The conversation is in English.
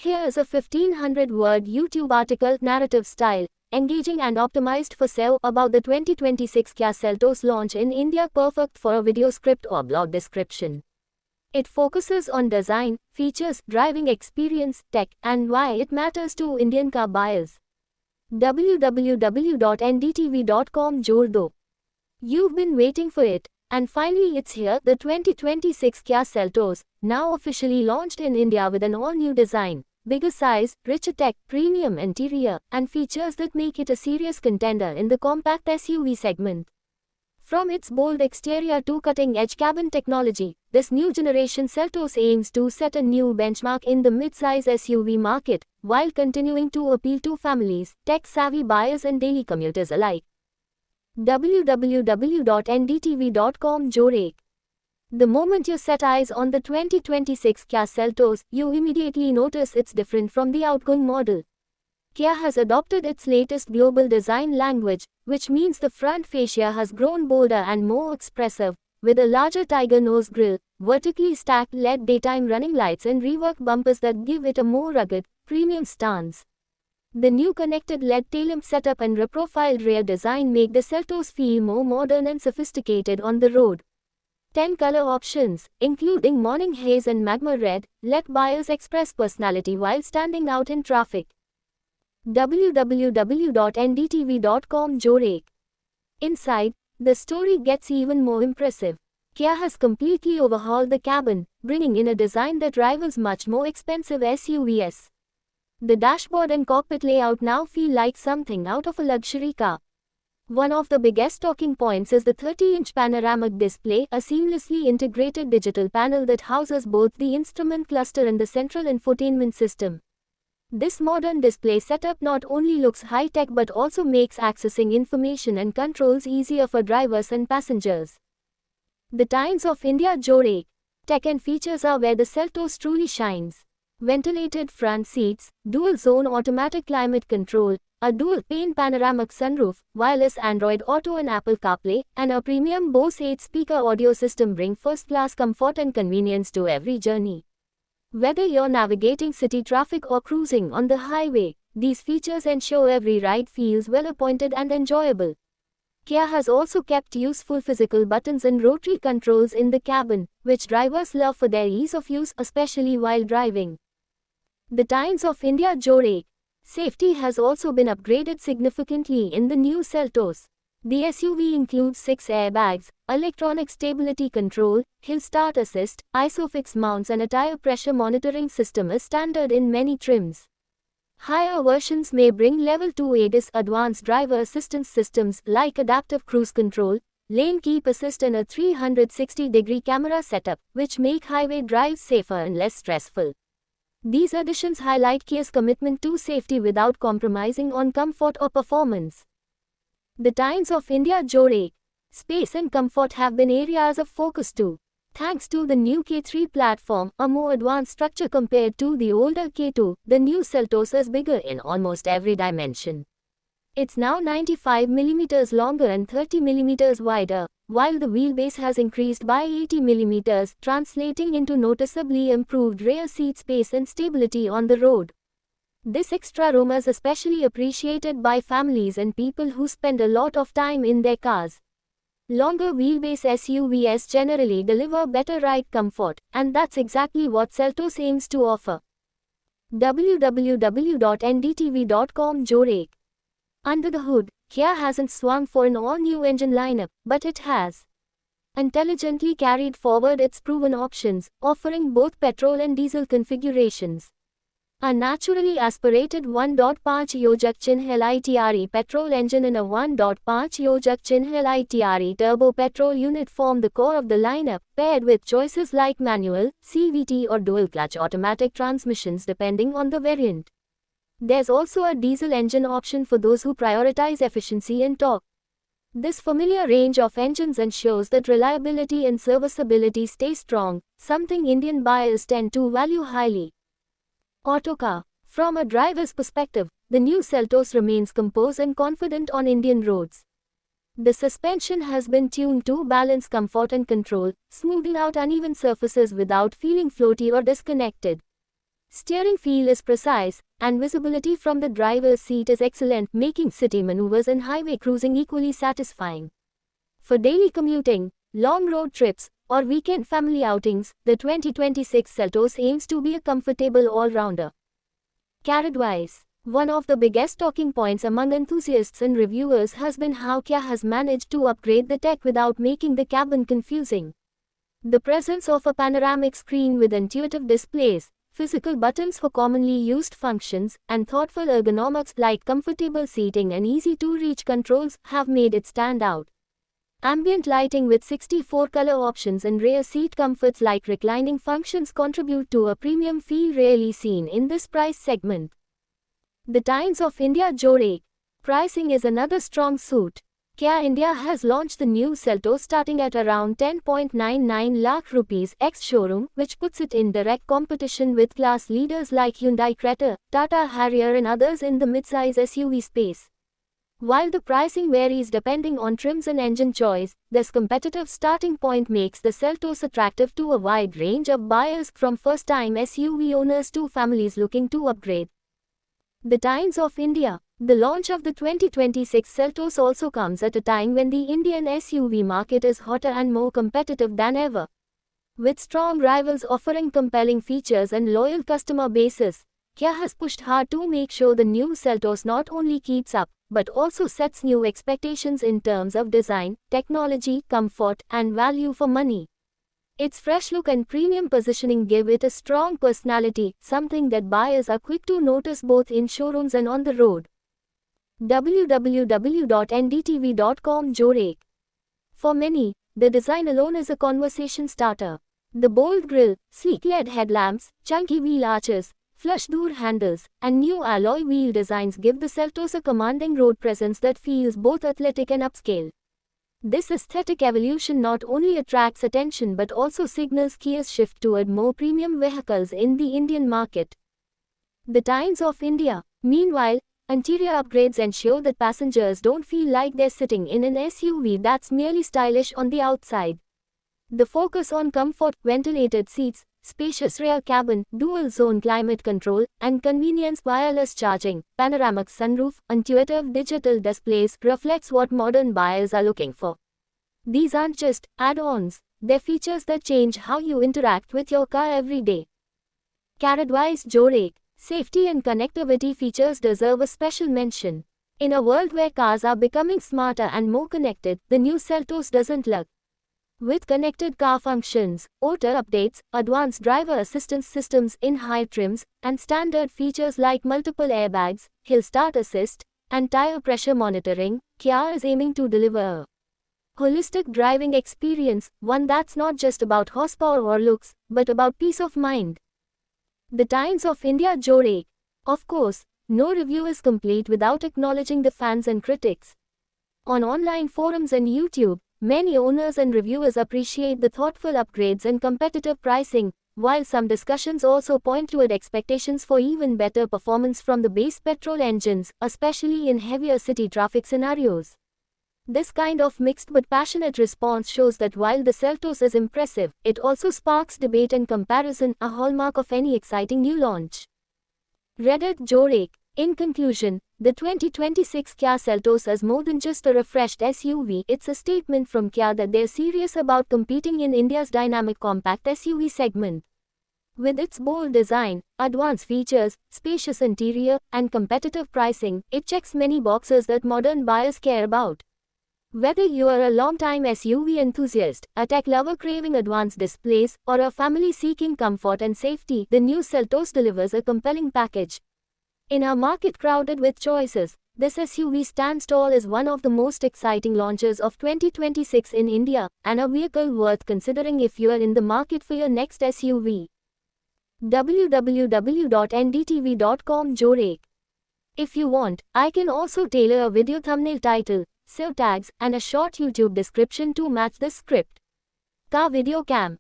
Here is a 1500-word YouTube article, narrative style, engaging and optimized for SEO, about the 2026 Kia Seltos launch in India, perfect for a video script or blog description. It focuses on design, features, driving experience, tech, and why it matters to Indian car buyers. www.ndtv.com जोड़ दो. You've been waiting for it, and finally it's here, the 2026 Kia Seltos, now officially launched in India with an all-new design, bigger size, richer tech, premium interior, and features that make it a serious contender in the compact SUV segment. From its bold exterior to cutting-edge cabin technology, this new generation Seltos aims to set a new benchmark in the mid-size SUV market, while continuing to appeal to families, tech-savvy buyers and daily commuters alike. www.ndtv.com जोड़े. The moment you set eyes on the 2026 Kia Seltos, you immediately notice it's different from the outgoing model. Kia has adopted its latest global design language, which means the front fascia has grown bolder and more expressive, with a larger tiger nose grille, vertically stacked LED daytime running lights and reworked bumpers that give it a more rugged, premium stance. The new connected LED taillamp setup and reprofiled rear design make the Seltos feel more modern and sophisticated on the road. 10 color options, including morning haze and magma red, let buyers express personality while standing out in traffic. www.ndtv.com जोड़े. Inside, the story gets even more impressive. Kia has completely overhauled the cabin, bringing in a design that rivals much more expensive SUVs. The dashboard and cockpit layout now feel like something out of a luxury car. One of the biggest talking points is the 30-inch panoramic display, a seamlessly integrated digital panel that houses both the instrument cluster and the central infotainment system. This modern display setup not only looks high-tech but also makes accessing information and controls easier for drivers and passengers. The Times of India जोड़े. Tech and features are where the Seltos truly shines. Ventilated front seats, dual-zone automatic climate control, a dual-pane panoramic sunroof, wireless Android Auto and Apple CarPlay, and a premium Bose 8-speaker audio system bring first-class comfort and convenience to every journey. Whether you're navigating city traffic or cruising on the highway, these features ensure every ride feels well-appointed and enjoyable. Kia has also kept useful physical buttons and rotary controls in the cabin, which drivers love for their ease of use, especially while driving. The Times of India जोड़े. Safety has also been upgraded significantly in the new Seltos. The SUV includes 6 airbags, electronic stability control, hill start assist, ISOFIX mounts and a tire pressure monitoring system as standard in many trims. Higher versions may bring Level 2 ADAS advanced driver assistance systems like adaptive cruise control, lane keep assist and a 360-degree camera setup, which make highway drives safer and less stressful. These additions highlight Kia's commitment to safety without compromising on comfort or performance. The Times of India जोड़े. Space and comfort have been areas of focus too. Thanks to the new K3 platform, a more advanced structure compared to the older K2, the new Seltos is bigger in almost every dimension. It's now 95 mm longer and 30 mm wider, while the wheelbase has increased by 80 mm, translating into noticeably improved rear seat space and stability on the road. This extra room is especially appreciated by families and people who spend a lot of time in their cars. Longer wheelbase SUVs generally deliver better ride comfort, and that's exactly what Seltos aims to offer. www.ndtv.com जोड़े. Under the hood, Kia hasn't swung for an all-new engine lineup, but it has intelligently carried forward its proven options, offering both petrol and diesel configurations. A naturally aspirated 1.5 योजक चिन्ह LITRE petrol engine and a 1.5 योजक चिन्ह LITRE turbo petrol unit form the core of the lineup, paired with choices like manual, CVT or dual-clutch automatic transmissions depending on the variant. There's also a diesel engine option for those who prioritize efficiency and torque. This familiar range of engines ensures that reliability and serviceability stay strong, something Indian buyers tend to value highly. Autocar. From a driver's perspective, the new Seltos remains composed and confident on Indian roads. The suspension has been tuned to balance comfort and control, smoothing out uneven surfaces without feeling floaty or disconnected. Steering feel is precise, and visibility from the driver's seat is excellent, making city maneuvers and highway cruising equally satisfying. For daily commuting, long road trips, or weekend family outings, the 2026 Seltos aims to be a comfortable all-rounder. Carriage-wise, one of the biggest talking points among enthusiasts and reviewers has been how Kia has managed to upgrade the tech without making the cabin confusing. The presence of a panoramic screen with intuitive displays, physical buttons for commonly used functions, and thoughtful ergonomics like comfortable seating and easy-to-reach controls have made it stand out. Ambient lighting with 64 color options and rear seat comforts like reclining functions contribute to a premium feel rarely seen in this price segment. The Times of India Joddeh. Pricing is another strong suit. Kia India has launched the new Seltos starting at around 10.99 lakh rupees ex-showroom, which puts it in direct competition with class leaders like Hyundai Creta, Tata Harrier and others in the midsize SUV space. While the pricing varies depending on trims and engine choice, this competitive starting point makes the Seltos attractive to a wide range of buyers, from first-time SUV owners to families looking to upgrade. The Times of India. The launch of the 2026 Seltos also comes at a time when the Indian SUV market is hotter and more competitive than ever. With strong rivals offering compelling features and loyal customer bases, Kia has pushed hard to make sure the new Seltos not only keeps up, but also sets new expectations in terms of design, technology, comfort, and value for money. Its fresh look and premium positioning give it a strong personality, something that buyers are quick to notice both in showrooms and on the road. www.ndtv.com Joddeh. For many, the design alone is a conversation starter. The bold grille, sleek LED headlamps, chunky wheel arches, flush door handles, and new alloy wheel designs give the Seltos a commanding road presence that feels both athletic and upscale. This aesthetic evolution not only attracts attention but also signals Kia's shift toward more premium vehicles in the Indian market. The Times of India. Meanwhile, interior upgrades ensure that passengers don't feel like they're sitting in an SUV that's merely stylish on the outside. The focus on comfort, ventilated seats, spacious rear cabin, dual-zone climate control, and convenience wireless charging, panoramic sunroof, intuitive digital displays reflects what modern buyers are looking for. These aren't just add-ons, they're features that change how you interact with your car every day. Carriage-wise Joddeh. Safety and connectivity features deserve a special mention. In a world where cars are becoming smarter and more connected, the new Seltos doesn't lag. With connected car functions, auto updates, advanced driver assistance systems in high trims, and standard features like multiple airbags, hill start assist, and tire pressure monitoring, Kia is aiming to deliver a holistic driving experience, one that's not just about horsepower or looks, but about peace of mind. The Times of India Joddeh. Of course, no review is complete without acknowledging the fans and critics. On online forums and YouTube, many owners and reviewers appreciate the thoughtful upgrades and competitive pricing, while some discussions also point toward expectations for even better performance from the base petrol engines, especially in heavier city traffic scenarios. This kind of mixed but passionate response shows that while the Seltos is impressive, it also sparks debate and comparison, a hallmark of any exciting new launch. Reddit Joddeh. In conclusion, the 2026 Kia Seltos is more than just a refreshed SUV, it's a statement from Kia that they're serious about competing in India's dynamic compact SUV segment. With its bold design, advanced features, spacious interior, and competitive pricing, it checks many boxes that modern buyers care about. Whether you are a long-time SUV enthusiast, a tech lover craving advanced displays, or a family seeking comfort and safety, the new Seltos delivers a compelling package. In a market crowded with choices, this SUV stands tall as one of the most exciting launches of 2026 in India, and a vehicle worth considering if you are in the market for your next SUV. www.ndtv.com Joddeh. If you want, I can also tailor a video thumbnail title, SEO tags, and a short YouTube description to match the script. Car Video Cam.